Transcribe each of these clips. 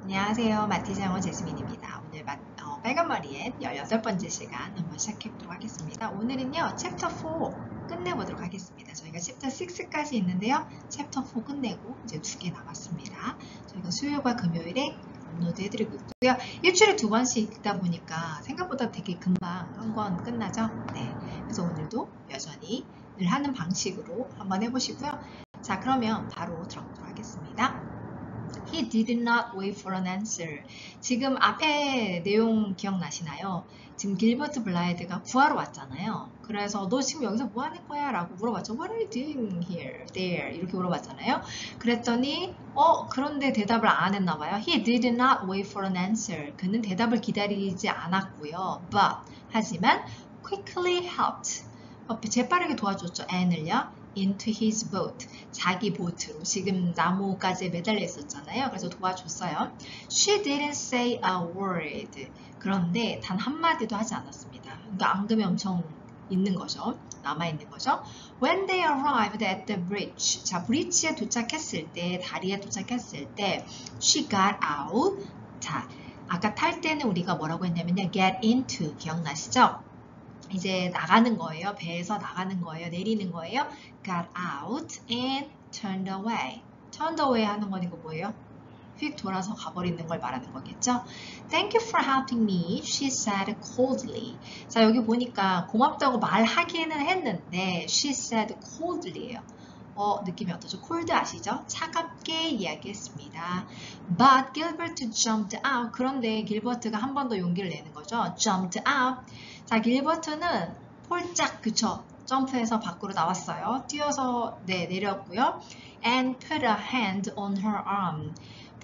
안녕하세요. 마티즈 영어 제스민입니다. 오늘 빨간머리의 18번째 시간 한번 시작해보도록 하겠습니다. 오늘은요, 챕터 4 끝내보도록 하겠습니다. 저희가 챕터 6까지 있는데요, 챕터 4 끝내고 이제 2개 남았습니다. 저희가 수요일과 금요일에 업로드 해드리고 있고요. 일주일에 2번씩 읽다 보니까 생각보다 되게 금방 한 권 끝나죠? 네. 그래서 오늘도 여전히 늘 하는 방식으로 한번 해보시고요. 자, 그러면 바로 들어보도록 하겠습니다. He did not wait for an answer. 지금 앞에 내용 기억나시나요? 지금 길버트 블라이드가 구하러 왔잖아요. 그래서 너 지금 여기서 뭐 하는 거야? 라고 물어봤죠. What are you doing here, there? 이렇게 물어봤잖아요. 그랬더니 그런데 대답을 안 했나 봐요. He did not wait for an answer. 그는 대답을 기다리지 않았고요. But 하지만 quickly helped. 재빠르게 도와줬죠. Anne을요. into his boat. 자기 보트로 지금 나무까지 매달려 있었잖아요. 그래서 도와줬어요. She didn't say a word. 그런데 단 한마디도 하지 않았습니다. 그러니까 앙금이 엄청 있는 거죠. 남아있는 거죠. When they arrived at the bridge. 자, 브릿지에 도착했을 때, 다리에 도착했을 때 she got out. 자, 아까 탈 때는 우리가 뭐라고 했냐면요. get into. 기억나시죠? 이제 나가는 거예요. 배에서 나가는 거예요. 내리는 거예요. Got out and turned away. turned away 하는 건 이거 뭐예요? 휙 돌아서 가버리는 걸 말하는 거겠죠? Thank you for helping me, she said coldly. 자, 여기 보니까 고맙다고 말하기는 했는데 she said coldly예요. 느낌이 어떠죠? cold 아시죠? 차갑게 이야기했습니다. But Gilbert jumped out. 그런데 길버트가 한 번 더 용기를 내는 거죠. Jumped out. 자, 길버트는 폴짝, 그쵸? 점프해서 밖으로 나왔어요. 뛰어서 내렸고요. And put a hand on her arm.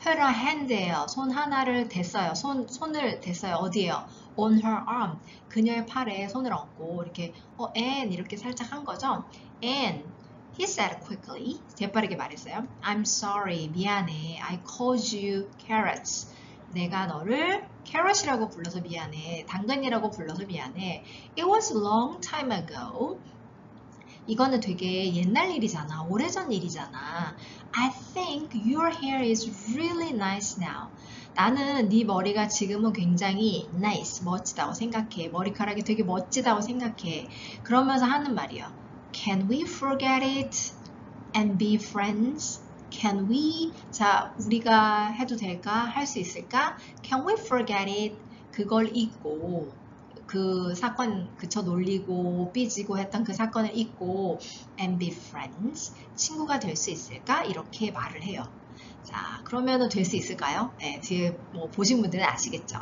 put a hand예요. 손 하나를 댔어요. 손을 댔어요. 어디에요? on her arm. 그녀의 팔에 손을 얹고 이렇게 and 이렇게 살짝 한 거죠. And he said quickly. 재빠르게 말했어요. I'm sorry. 미안해. I called you carrots. 내가 너를 carrot이라고 불러서 미안해. 당근이라고 불러서 미안해. It was a long time ago. 이거는 되게 옛날 일이잖아. 오래전 일이잖아. I think your hair is really nice now. 나는 네 머리가 지금은 굉장히 nice, 멋지다고 생각해. 머리카락이 되게 멋지다고 생각해. 그러면서 하는 말이야. Can we forget it and be friends? Can we? 자, 우리가 해도 될까? 할 수 있을까? Can we forget it? 그걸 잊고 그 사건 그쳐 놀리고 삐지고 했던 그 사건을 잊고 and be friends. 친구가 될 수 있을까? 이렇게 말을 해요. 자, 그러면은 될 수 있을까요? 네, 뒤에 뭐 보신 분들은 아시겠죠?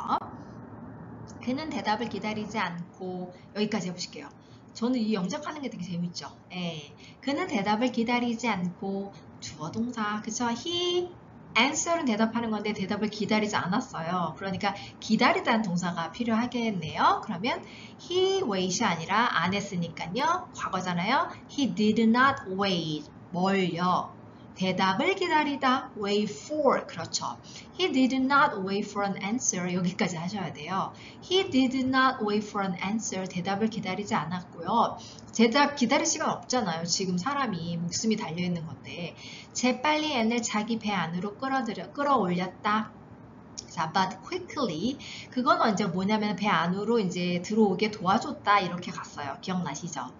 그는 대답을 기다리지 않고 여기까지 해보실게요. 저는 이 영작하는 게 되게 재밌죠. 예. 그는 대답을 기다리지 않고 주어 동사, 그쵸? He answer은 대답하는 건데 대답을 기다리지 않았어요. 그러니까 기다리다는 동사가 필요하겠네요. 그러면 he wait이 아니라 안 했으니까요. 과거잖아요. He did not wait. 뭘요? 대답을 기다리다. wait for. 그렇죠. He did not wait for an answer. 여기까지 하셔야 돼요. He did not wait for an answer. 대답을 기다리지 않았고요. 대답 기다릴 시간 없잖아요. 지금 사람이 목숨이 달려있는 건데. 재빨리 앤을 자기 배 안으로 끌어올렸다. 자, but quickly. 그건 언제 뭐냐면 배 안으로 이제 들어오게 도와줬다. 이렇게 갔어요. 기억나시죠?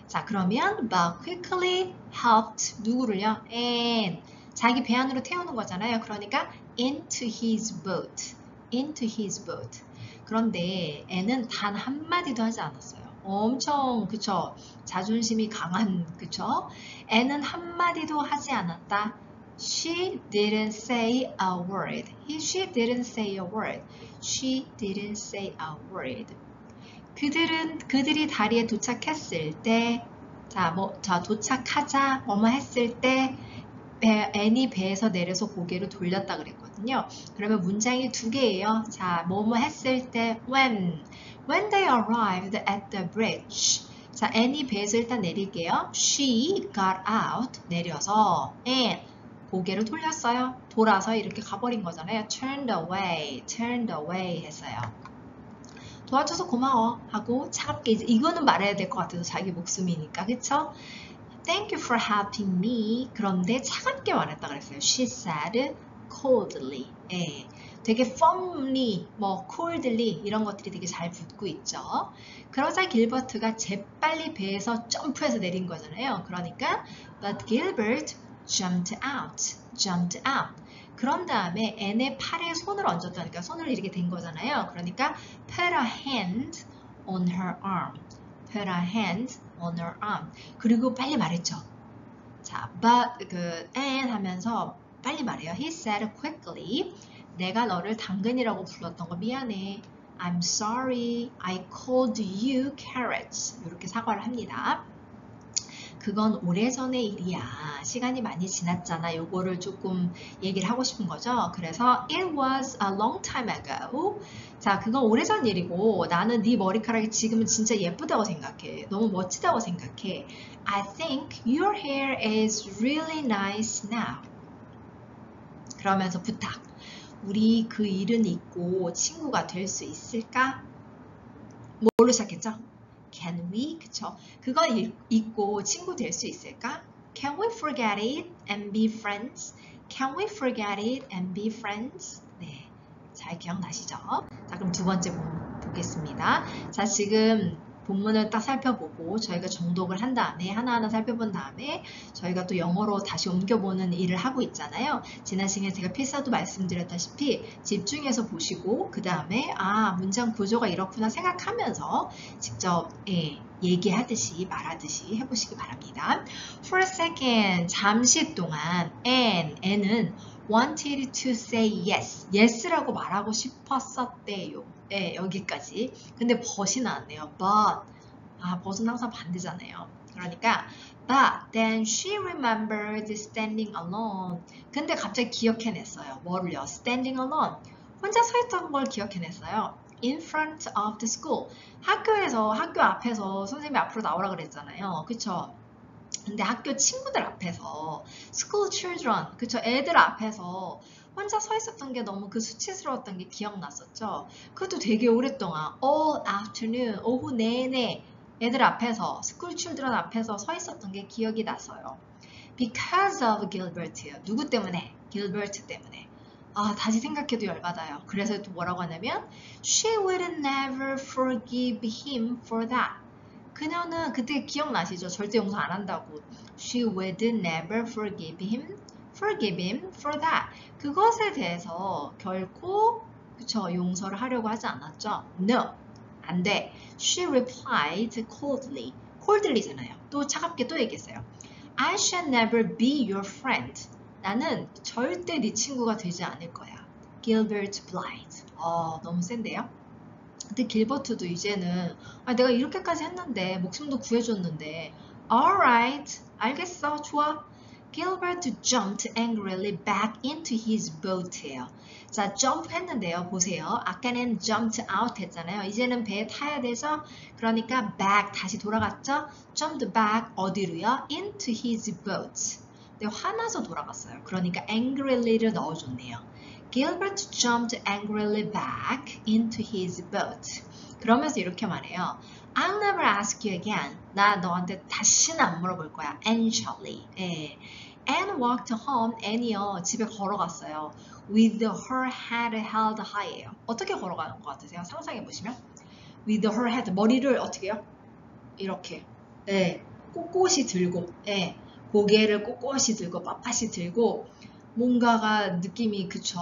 자, 그러면 but quickly helped 누구를요? and 자기 배 안으로 태우는 거잖아요. 그러니까 into his boat. into his boat. 그런데 애는 단 한마디도 하지 않았어요. 엄청 그쵸? 자존심이 강한 그쵸? 애는 한마디도 하지 않았다. She didn't say a word. She didn't say a word. She didn't say a word. 그들이 다리에 도착했을 때, 자, 도착하자, 뭐뭐 했을 때, 앤이 배에서 내려서 고개를 돌렸다 그랬거든요. 그러면 문장이 두 개예요. 자, 뭐뭐 했을 때, when they arrived at the bridge. 자, 앤이 배에서 일단 내릴게요. She got out, 내려서, and 고개를 돌렸어요. 돌아서 이렇게 가버린 거잖아요. turned away 했어요. 도와줘서 고마워 하고 차갑게 이거는 말해야 될 것 같아서 자기 목숨이니까 그쵸? Thank you for helping me. 그런데 차갑게 말했다 그랬어요. She said coldly. 예, 되게 firmly, 뭐 coldly 이런 것들이 되게 잘 붙고 있죠. 그러자 길버트가 재빨리 배에서 점프해서 내린 거잖아요. 그러니까 but Gilbert jumped out. 그런 다음에 앤의 팔에 손을 얹었다니까 손을 이렇게 댄 거잖아요. 그러니까 put a hand on her arm. put a hand on her arm. 그리고 빨리 말했죠. 자, but and 하면서 빨리 말해요. He said quickly. 내가 너를 당근이라고 불렀던 거 미안해. I'm sorry. I called you carrots. 이렇게 사과를 합니다. 그건 오래전의 일이야. 시간이 많이 지났잖아. 요거를 조금 얘기를 하고 싶은 거죠. 그래서 it was a long time ago. 자, 그건 오래전 일이고 나는 네 머리카락이 지금은 진짜 예쁘다고 생각해. 너무 멋지다고 생각해. I think your hair is really nice now. 그러면서 부탁. 우리 그 일은 잊고 친구가 될 수 있을까? 뭘로 시작했죠? Can we? 그쵸? 그건 잊고 친구 될 수 있을까? Can we forget it and be friends? Can we forget it and be friends? 네, 잘 기억나시죠? 자, 그럼 두 번째 본문 보겠습니다. 자, 지금 본문을 딱 살펴보고 저희가 정독을 한 다음에 하나하나 살펴본 다음에 저희가 또 영어로 다시 옮겨보는 일을 하고 있잖아요. 지난 시간에 제가 필사도 말씀드렸다시피 집중해서 보시고 그 다음에 문장 구조가 이렇구나 생각하면서 직접 얘기하듯이 말하듯이 해보시기 바랍니다. For a second, 잠시 동안 Anne은 wanted to say yes, yes라고 말하고 싶었었대요. 네, 여기까지. 근데 but이 나왔네요. but. but은 항상 반대잖아요. 그러니까 but then she remembered standing alone. 근데 갑자기 기억해냈어요. 뭐를요? standing alone. 혼자 서 있던 걸 기억해냈어요. in front of the school. 학교 앞에서 선생님이 앞으로 나오라 그랬잖아요. 그쵸? 근데 학교 친구들 앞에서 school children, 그쵸? 애들 앞에서 혼자 서 있었던 게 너무 그 수치스러웠던 게 기억났었죠. 그것도 되게 오랫동안 all afternoon, 오후 내내 애들 앞에서 school children 앞에서 서 있었던 게 기억이 났어요. Because of Gilbert요. 누구 때문에? Gilbert 때문에. 다시 생각해도 열받아요. 그래서 또 뭐라고 하냐면 She would never forgive him for that. 그녀는 그때 기억나시죠? 절대 용서 안 한다고. She would never forgive him for that. 그것에 대해서 결코 용서를 하려고 하지 않았죠. No, 안 돼. She replied coldly. coldly잖아요. 또 차갑게 또 얘기했어요. I shall never be your friend. 나는 절대 네 친구가 되지 않을 거야. Gilbert Blythe. 너무 센데요? 근데 길버트도 이제는 내가 이렇게까지 했는데 목숨도 구해줬는데 Alright, 알겠어, 좋아. Gilbert jumped angrily back into his boat예요. 자, jump 했는데요. 보세요. 아까는 jumped out 했잖아요. 이제는 배에 타야 되죠? 그러니까 back, 다시 돌아갔죠? jumped back, 어디로요? into his boat. 근데 화나서 돌아갔어요. 그러니까 angrily를 넣어줬네요. Gilbert jumped angrily back into his boat. 그러면서 이렇게 말해요. I'll never ask you again. 나 너한테 다시는 안 물어볼 거야. Anne shortly. Anne walked home. Anne이요. 집에 걸어갔어요. With her head held high. 어떻게 걸어가는 것 같으세요? 상상해 보시면. With her head. 머리를 어떻게 해요? 이렇게. 꼿꼿이 들고. 고개를 꼿꼿이 들고 빳빳이 들고 뭔가가 느낌이 그쵸.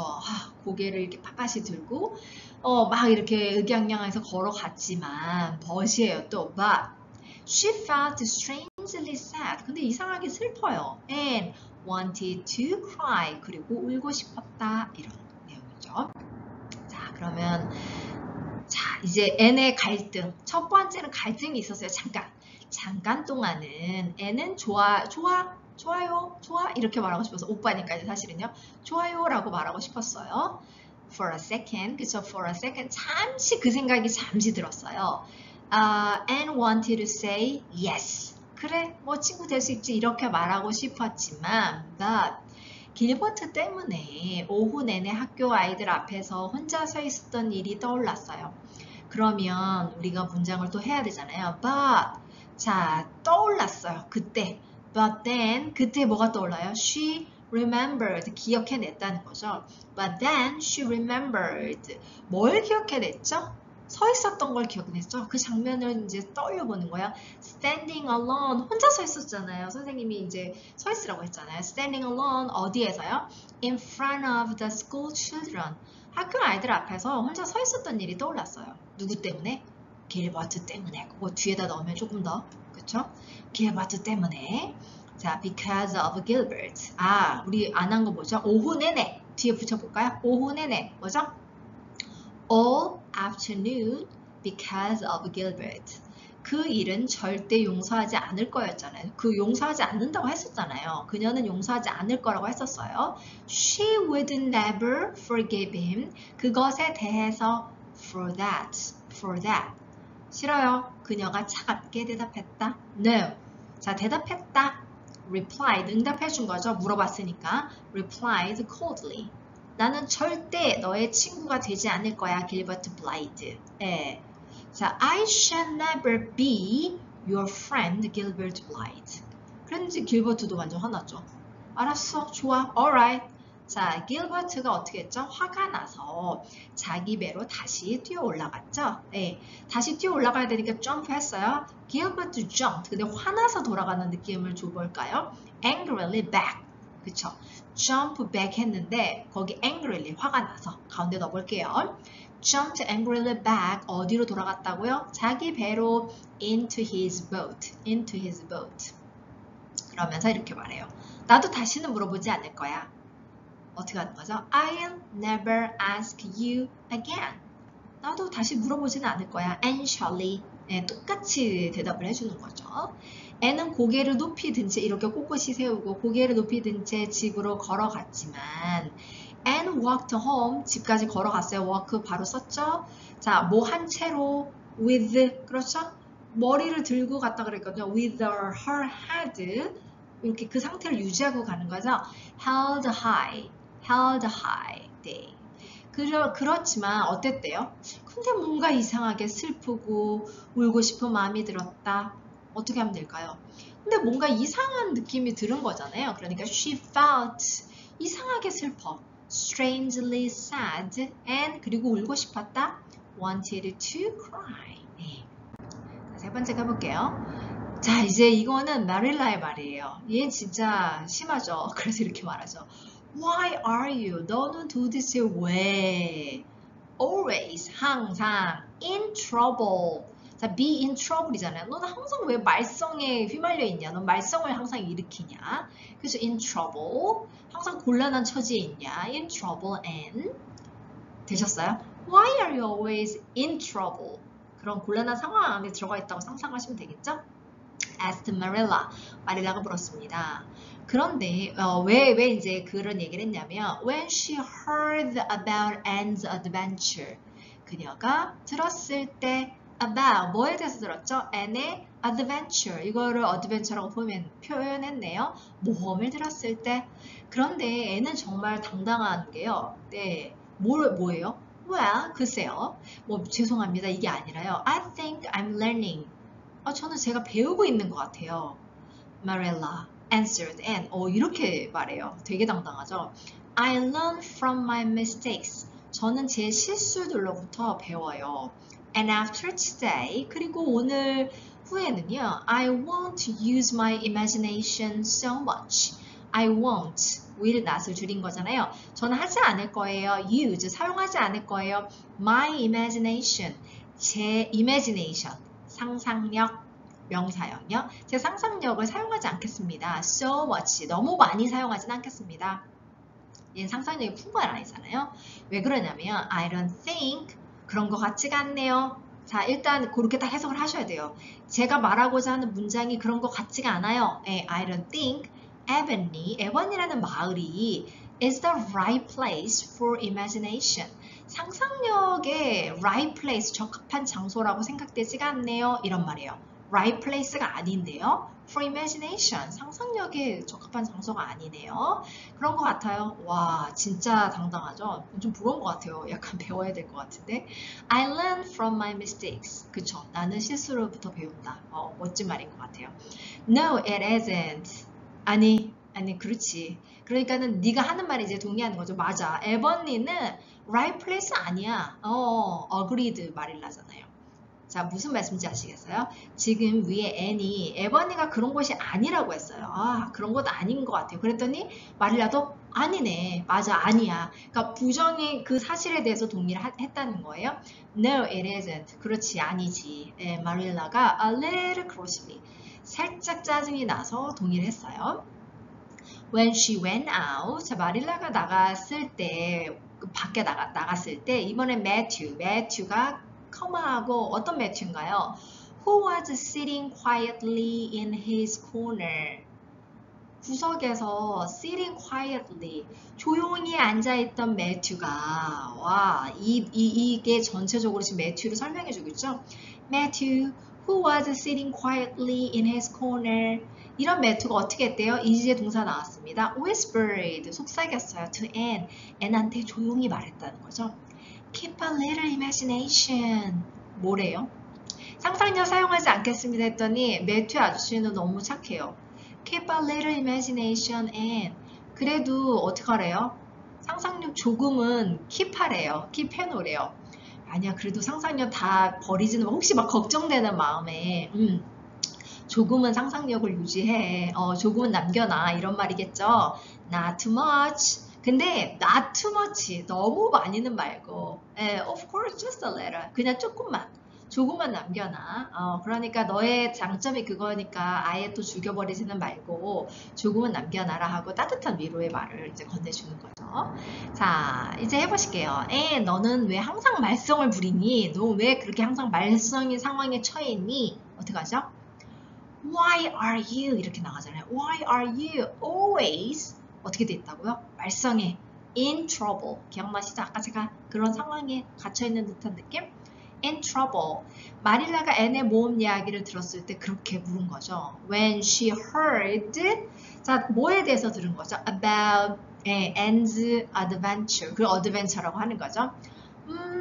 고개를 이렇게 빳빳이 들고 막 이렇게 의기양양해서 걸어갔지만 벗이에요 또. But she felt strangely sad. 근데 이상하게 슬퍼요. And wanted to cry. 그리고 울고 싶었다. 이런 내용이죠. 자, 그러면 이제 N의 갈등. 첫 번째는 갈등이 있었어요. 잠깐 동안은 N은 좋아요, 좋아 이렇게 말하고 싶어서 오빠니까 사실은요. 좋아요 라고 말하고 싶었어요. For a second, 그쵸? For a second, 잠시 그 생각이 들었어요. And wanted to say yes. 그래, 뭐 친구 될 수 있지 이렇게 말하고 싶었지만 but 길버트 때문에 오후 내내 학교 아이들 앞에서 혼자 서 있었던 일이 떠올랐어요. 그러면 우리가 문장을 또 해야 되잖아요. But 자, 떠올랐어요. 그때. But then 그때 뭐가 떠올라요? She remembered, 기억해냈다는 거죠. But then she remembered. 뭘 기억해냈죠? 서 있었던 걸 기억해냈죠. 그 장면을 이제 떠올려보는 거야. Standing alone. 혼자 서 있었잖아요. 선생님이 이제 서 있으라고 했잖아요. Standing alone. 어디에서요? In front of the school children. 학교 아이들 앞에서 혼자 서 있었던 일이 떠올랐어요. 누구 때문에? 길버트 때문에. 그거 뒤에다 넣으면 조금 더. 그쵸? 길버트 때문에. 자, because of Gilbert. 아, 우리 안 한 거 뭐죠? 오후 내내. 뒤에 붙여볼까요? 오후 내내. 뭐죠? All afternoon because of Gilbert. 그 일은 절대 용서하지 않을 거였잖아요. 그 용서하지 않는다고 했었잖아요. 그녀는 용서하지 않을 거라고 했었어요. She would never forgive him. 그것에 대해서 for that. 싫어요. 그녀가 차갑게 대답했다. No. 자, 대답했다. replied. 응답해 준 거죠. 물어봤으니까. replied coldly. 나는 절대 너의 친구가 되지 않을 거야. 길버트 블라이드. 예. 자, I shall never be your friend, Gilbert Blythe. 그런지 길버트도 완전 화났죠. 알았어, 좋아, alright. 자, 길버트가 어떻게 했죠? 화가 나서 자기 배로 다시 뛰어 올라갔죠. 네, 다시 뛰어 올라가야 되니까 점프했어요. 길버트 jumped. 근데 화나서 돌아가는 느낌을 줘볼까요? Angrily back. 그쵸? jump back 했는데 거기 angrily 화가 나서 가운데 넣어볼게요. jumped angrily back. 어디로 돌아갔다고요? 자기 배로 into his boat. 그러면서 이렇게 말해요. 나도 다시는 물어보지 않을 거야. 어떻게 하는 거죠? I'll never ask you again. 나도 다시 물어보지는 않을 거야. Anne Shirley. 네, 똑같이 대답을 해주는 거죠. 애는 고개를 높이 든 채 이렇게 꼿꼿이 세우고 고개를 높이 든 채 집으로 걸어갔지만 Anne walked home. 집까지 걸어갔어요. walk 바로 썼죠. 자, 뭐 한 채로 with, 그렇죠? 머리를 들고 갔다 그랬거든요. with her head. 이렇게 그 상태를 유지하고 가는 거죠. held high. 네. 그렇지만 어땠대요? 근데 뭔가 이상하게 슬프고 울고 싶은 마음이 들었다. 어떻게 하면 될까요? 근데 뭔가 이상한 느낌이 들은 거잖아요. 그러니까 she felt 이상하게 슬퍼. strangely sad and 그리고 울고 싶었다. wanted to cry. 네. 세 번째 가볼게요. 자, 이제 이거는 마릴라의 말이에요. 얘 진짜 심하죠. 그래서 이렇게 말하죠. Why are you? 너는 도대체 왜? Always, 항상 in trouble. 자, be in trouble이잖아요. 너는 항상 왜 말썽에 휘말려 있냐? 넌 말썽을 항상 일으키냐? 그래서 in trouble. 항상 곤란한 처지에 있냐? In trouble and 되셨어요? Why are you always in trouble? 그런 곤란한 상황 안에 들어가 있다고 상상하시면 되겠죠? asked Marilla. 마릴라가 물었습니다. 그런데 왜 이제 그런 얘기를 했냐면 when she heard about Anne's adventure. 그녀가 들었을 때 about 뭐에 대해서 들었죠? Anne의 adventure. 이거를 adventure라고 표현했네요. 모험을 들었을 때. 그런데 애는 정말 당당한 게요. 네, 뭐예요? Well, 글쎄요. 뭐 죄송합니다. 이게 아니라요. I think I'm learning. 저는 제가 배우고 있는 것 같아요. Marilla answered Anne. 이렇게 말해요. 되게 당당하죠. I learn from my mistakes. 저는 제 실수들로부터 배워요. And after today, 그리고 오늘 후에는요. I won't use my imagination so much. I won't. will not을 줄인 거잖아요. 저는 하지 않을 거예요. use. 사용하지 않을 거예요. My imagination. 제 imagination. 상상력, 명사형이요. 제 상상력을 사용하지 않겠습니다. So much, 너무 많이 사용하진 않겠습니다. 얘는 상상력이 풍부한 아이잖아요. 왜 그러냐면 I don't think 그런 것 같지가 않네요. 자, 일단 그렇게 딱 해석을 하셔야 돼요. 제가 말하고자 하는 문장이 그런 것 같지가 않아요. I don't think 에번이라는 마을이 is the right place for imagination. 상상력의 right place, 적합한 장소라고 생각되지가 않네요. 이런 말이에요. right place가 아닌데요. for imagination, 상상력에 적합한 장소가 아니네요. 그런 것 같아요. 와, 진짜 당당하죠? 좀 부러운 것 같아요. 약간 배워야 될 것 같은데. I learn from my mistakes. 그쵸? 나는 실수로부터 배운다. 멋진 말인 것 같아요. No, it isn't. 아니, 아니 그렇지. 그러니까는 네가 하는 말에 이제 동의하는 거죠. 맞아. 에버니는 right place 아니야. agreed 마릴라잖아요. 자, 무슨 말씀인지 아시겠어요? 지금 위에 N이 에버니가 그런 것이 아니라고 했어요. 아, 그런 것 아닌 것 같아요. 그랬더니 마릴라도 아니네. 맞아, 아니야. 그러니까 부정의 그 사실에 대해서 동의를 했다는 거예요. No, it isn't. 그렇지, 아니지. 마릴라가 a little crossly. 살짝 짜증이 나서 동의를 했어요. When she went out, 자, 마릴라가 나갔을 때, 밖에 나갔을 때, 이번엔 매튜가 커마하고 어떤 매튜인가요? Who was sitting quietly in his corner. 구석에서 sitting quietly, 조용히 앉아있던 매튜가, 와, 이게 전체적으로 지금 매튜를 설명해 주겠죠? Matthew, who was sitting quietly in his corner. 이런 매튜가 어떻게 했대요? 이제 동사 나왔습니다. whispered, 속삭였어요. to Anne, Anne한테 조용히 말했다는 거죠. Keep a little imagination. 뭐래요? 상상력 사용하지 않겠습니다 했더니 매튜 아저씨는 너무 착해요. Keep a little imagination and 그래도 어떡하래요? 상상력 조금은 keep 하래요. keep 해놓으래요. 아니야 그래도 상상력 다 버리지는 혹시 막 걱정되는 마음에 조금은 상상력을 유지해. 조금은 남겨놔 이런 말이겠죠. Not too much. 근데 not too much 너무 많이는 말고 of course just a little 그냥 조금만 남겨놔. 그러니까 너의 장점이 그거니까 아예 또 죽여버리지는 말고 조금은 남겨놔라 하고 따뜻한 위로의 말을 이제 건네주는 거죠. 자, 이제 해보실게요. 너는 왜 항상 말썽을 부리니? 너 왜 그렇게 항상 말썽인 상황에 처해 있니? 어떻게 하죠? Why are you? 이렇게 나가잖아요. Why are you always? 어떻게 돼 있다고요? 말썽에 in trouble. 기억나시죠? 아까 제가 그런 상황에 갇혀있는 듯한 느낌? in trouble. 마릴라가 앤의 모험 이야기를 들었을 때 그렇게 물은 거죠. When she heard, 자 뭐에 대해서 들은 거죠? About Anne's adventure. 그 adventure라고 하는 거죠.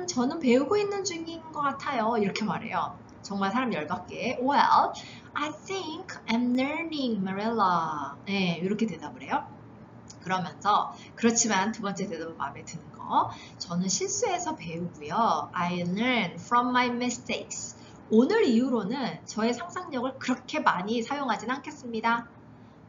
저는 배우고 있는 중인 것 같아요. 이렇게 말해요. 정말 사람 열받게. Well, I think I'm learning, Marilla. 네, 이렇게 대답을 해요. 그러면서 그렇지만 두 번째 대답은 마음에 드는 거. 저는 실수해서 배우고요. I learn from my mistakes. 오늘 이후로는 저의 상상력을 그렇게 많이 사용하진 않겠습니다.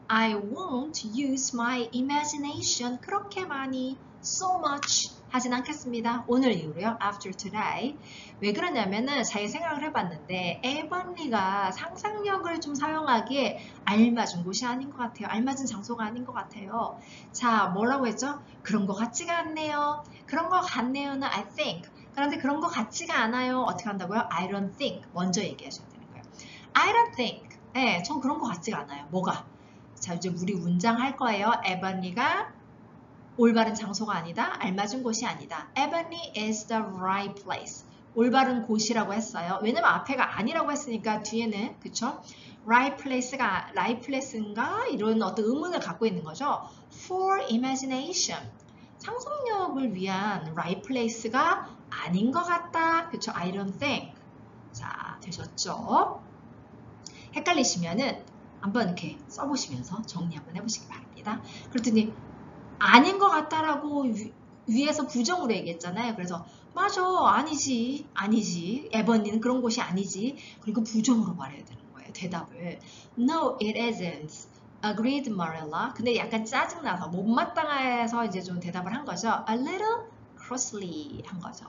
I won't use my imagination. 그렇게 많이, so much 하진 않겠습니다. 오늘 이후로요. After today. 왜 그러냐면은 자기 생각을 해봤는데 에버니가 상상력을 좀 사용하기에 알맞은 곳이 아닌 것 같아요. 알맞은 장소가 아닌 것 같아요. 자, 뭐라고 했죠? 그런 것 같지가 않네요. 그런 것 같네요는 I think. 그런데 그런 것 같지가 않아요. 어떻게 한다고요? I don't think. 먼저 얘기하셔야 되는 거예요. I don't think. 네, 전 그런 것 같지가 않아요. 뭐가? 자, 이제 우리 문장 할 거예요. 에버니가 올바른 장소가 아니다. 알맞은 곳이 아니다. Ebony is the right place. 올바른 곳이라고 했어요. 왜냐면 앞에가 아니라고 했으니까 뒤에는 그쵸? right place인가? 이런 어떤 의문을 갖고 있는 거죠. For imagination. 상상력을 위한 right place가 아닌 것 같다. 그쵸? I don't think. 자, 되셨죠? 헷갈리시면은 한번 이렇게 써보시면서 정리 한번 해보시기 바랍니다. 그랬더니 아닌 것 같다라고 위에서 부정으로 얘기했잖아요. 그래서 맞아, 아니지, 에버니는 그런 곳이 아니지. 그리고 부정으로 말해야 되는 거예요. 대답을. No, it isn't. Agreed, Marilla. 근데 약간 짜증나서 못마땅해서 이제 좀 대답을 한 거죠. A little crossly 한 거죠.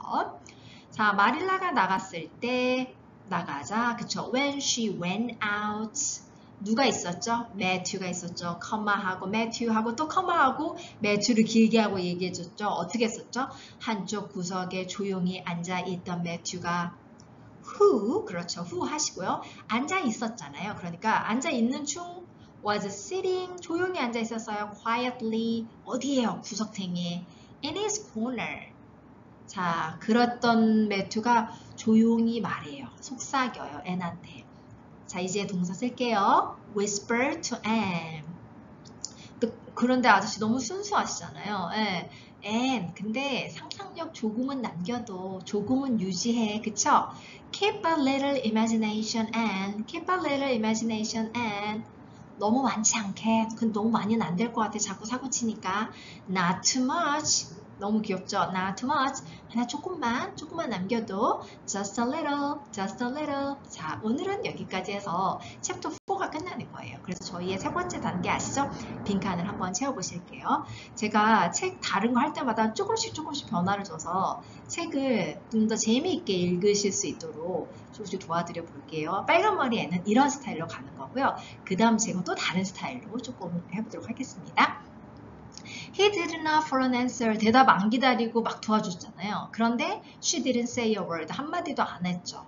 자, 마릴라가 나갔을 때 나가자. 그쵸? When she went out. 누가 있었죠? 매튜가 있었죠. 커마하고 매튜하고 또 커마하고 매튜를 길게 하고 얘기해줬죠. 어떻게 했었죠? 한쪽 구석에 조용히 앉아있던 매튜가 who, 그렇죠. who 하시고요. 앉아있었잖아요. 그러니까 앉아있는 중 was sitting, 조용히 앉아있었어요. quietly, 어디에요? 구석탱이에. in his corner. 자, 그랬던 매튜가 조용히 말해요. 속삭여요. 앤한테. 자, 이제 동사 쓸게요. whisper to Anne. 그런데 아저씨 너무 순수하시잖아요. 예. Anne, 근데 상상력 조금은 남겨도 조금은 유지해. 그쵸? Keep a little imagination, Anne. Keep a little imagination, Anne. 너무 많지 않게. 근데 너무 많이는 안 될 것 같아. 자꾸 사고 치니까. Not too much. 너무 귀엽죠? Not too much. 하나 조금만 남겨도 just a little, just a little. 자, 오늘은 여기까지 해서 챕터 4가 끝나는 거예요. 그래서 저희의 세 번째 단계 아시죠? 빈칸을 한번 채워보실게요. 제가 책 다른 거 할 때마다 조금씩 변화를 줘서 책을 좀 더 재미있게 읽으실 수 있도록 조금씩 도와드려 볼게요. 빨간 머리에는 이런 스타일로 가는 거고요. 그 다음 제가 또 다른 스타일로 조금 해보도록 하겠습니다. He did not for an answer. 대답 안 기다리고 막 도와줬잖아요. 그런데 she didn't say a word. 한마디도 안 했죠.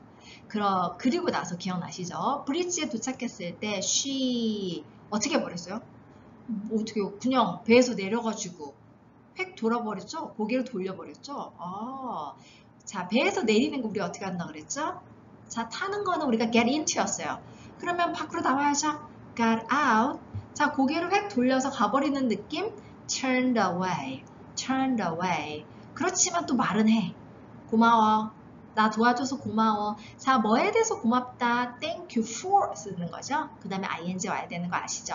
그리고 나서 기억나시죠? 브릿지에 도착했을 때 she 어떻게 버렸어요? 어떻게 그냥 배에서 내려가지고 획 돌아버렸죠? 고개를 돌려버렸죠? 자, 배에서 내리는 거 우리 어떻게 한다 그랬죠? 자, 타는 거는 우리가 get into였어요. 그러면 밖으로 나와야죠. got out. 자, 고개를 획 돌려서 가버리는 느낌? turned away, turned away. 그렇지만 또 말은 해. 고마워. 나 도와줘서 고마워. 자, 뭐에 대해서 고맙다. thank you for 쓰는 거죠. 그 다음에 ing 와야 되는 거 아시죠?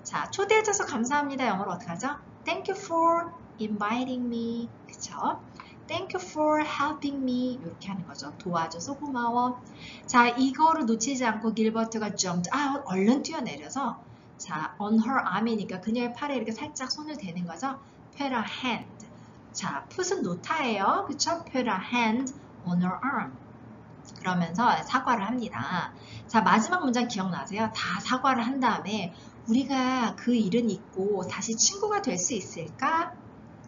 자, 초대해줘서 감사합니다. 영어로 어떻게 하죠? Thank you for inviting me. 그쵸? Thank you for helping me. 이렇게 하는 거죠. 도와줘서 고마워. 자, 이거를 놓치지 않고 길버트가 jumped out. 얼른 뛰어내려서 자, on her arm이니까 그녀의 팔에 이렇게 살짝 손을 대는 거죠. put a hand. 자, put은 놓다예요. 그쵸? put a hand on her arm. 그러면서 사과를 합니다. 자, 마지막 문장 기억나세요? 다 사과를 한 다음에 우리가 그 일은 잊고 다시 친구가 될 수 있을까?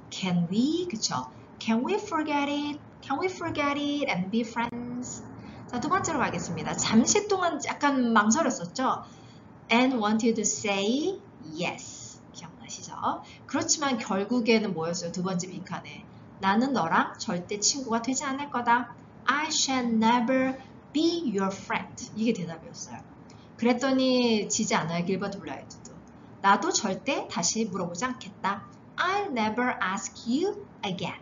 Can we? 그쵸? Can we forget it? Can we forget it and be friends? 자, 두 번째로 가겠습니다. 잠시 동안 약간 망설였었죠? And wanted to say yes. 기억나시죠? 그렇지만 결국에는 뭐였어요? 두 번째 빈칸에. 나는 너랑 절대 친구가 되지 않을 거다. I shall never be your friend. 이게 대답이었어요. 그랬더니 지지 않아요. 길버트 블라이트도. 나도 절대 다시 물어보지 않겠다. I'll never ask you again.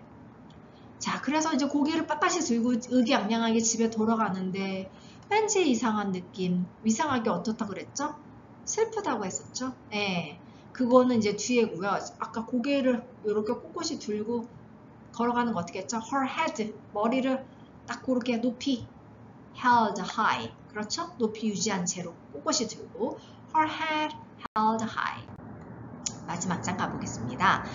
자, 그래서 이제 고개를 빳빳이 들고 의기양양하게 집에 돌아가는데 왠지 이상한 느낌. 이상하게 어떻다 그랬죠? 슬프다고 했었죠? 예. 그거는 이제 뒤에고요. 아까 고개를 이렇게 꼿꼿이 들고 걸어가는 거 어떻게 했죠? Her head. 머리를 딱 그렇게 높이 held high. 그렇죠? 높이 유지한 채로 꼿꼿이 들고 her head held high. 마지막 장 가보겠습니다.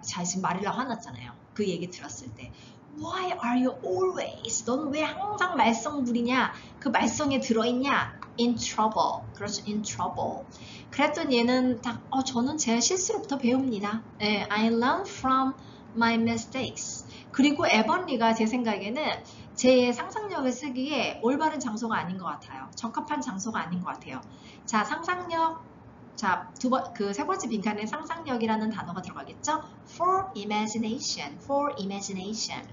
자, 지금 말이라 화났잖아요. 그 얘기 들었을 때. Why are you always? 너는 왜 항상 말썽 부리냐? 그 말썽에 들어있냐? In trouble. 그렇죠. In trouble. 그랬더니 얘는 딱, 저는 제 실수로부터 배웁니다. 네, I learn from my mistakes. 그리고 에번리가 제 생각에는 제 상상력을 쓰기에 올바른 장소가 아닌 것 같아요. 적합한 장소가 아닌 것 같아요. 자, 상상력. 자, 그 세 번째 빈칸에 상상력이라는 단어가 들어가겠죠? For imagination. For imagination.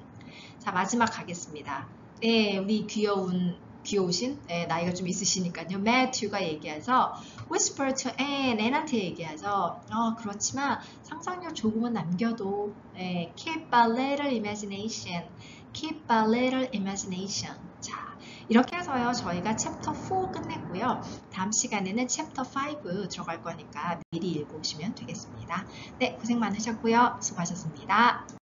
자, 마지막 가겠습니다. 네, 우리 귀여우신 나이가 좀 있으시니까요. 매튜가 얘기해서 whisper to 앤한테 얘기하죠. 그렇지만 상상력 조금은 남겨도 keep a little imagination. Keep a little imagination. 자, 이렇게 해서요. 저희가 챕터 4 끝냈고요. 다음 시간에는 챕터 5 들어갈 거니까 미리 읽어오시면 되겠습니다. 네, 고생 많으셨고요. 수고하셨습니다.